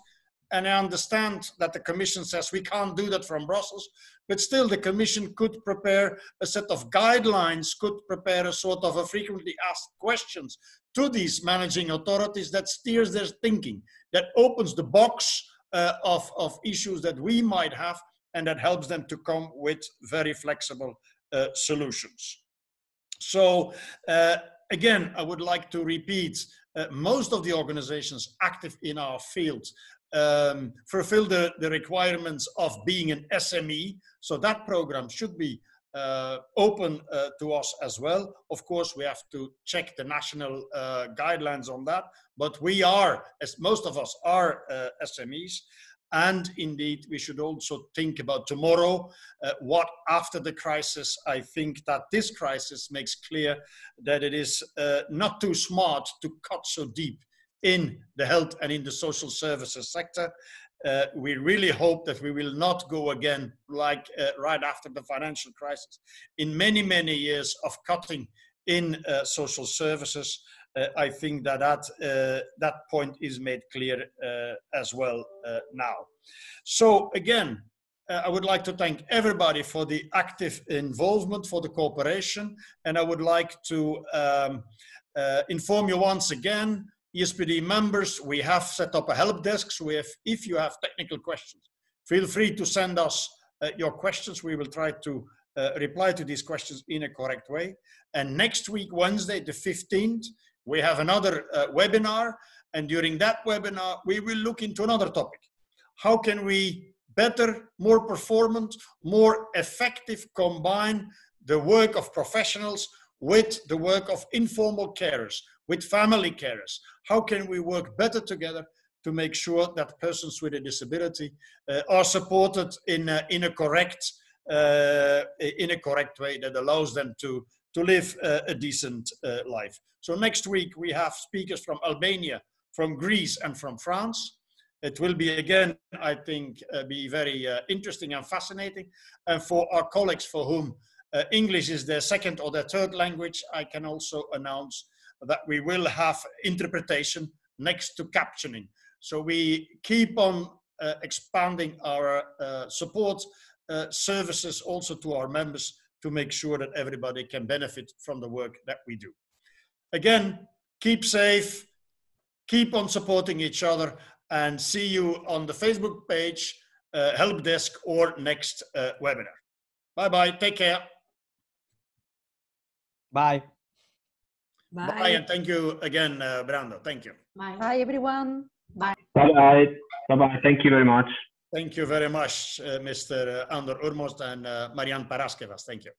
And I understand that the Commission says we can't do that from Brussels, but still the Commission could prepare a set of guidelines, could prepare a sort of a frequently asked questions to these managing authorities that steers their thinking, that opens the box of issues that we might have, and that helps them to come with very flexible solutions. So, again, I would like to repeat, most of the organizations active in our field fulfill the requirements of being an SME. So that program should be open to us as well. Of course, we have to check the national guidelines on that, but we are, as most of us are SMEs. And indeed, we should also think about tomorrow, what after the crisis. I think that this crisis makes clear that it is not too smart to cut so deep in the health and in the social services sector. We really hope that we will not go again like right after the financial crisis in many, many years of cutting in social services. I think that that point is made clear as well now. So again, I would like to thank everybody for the active involvement, for the cooperation, and I would like to inform you once again, EASPD members, we have set up a help desk. So if you have technical questions, feel free to send us your questions. We will try to reply to these questions in a correct way. And next week, Wednesday, the 15th, we have another webinar, and during that webinar, we will look into another topic. How can we better, more performant, more effective combine the work of professionals with the work of informal carers, with family carers? How can we work better together to make sure that persons with a disability are supported in a correct way that allows them to live a decent life? So next week we have speakers from Albania, from Greece, and from France. It will be again, I think, be very interesting and fascinating. And for our colleagues for whom English is their second or their third language, I can also announce that we will have interpretation next to captioning. So we keep on expanding our support services also to our members to make sure that everybody can benefit from the work that we do. Again, keep safe, keep on supporting each other, and see you on the Facebook page, Help Desk, or next webinar. Bye-bye, take care. Bye. Bye. Bye, and thank you again, Brando. Thank you. Bye. Bye, everyone. Bye. Bye-bye. Bye-bye. Thank you very much. Thank you very much, Mr. Andor Urmost and Marianne Paraskevas. Thank you.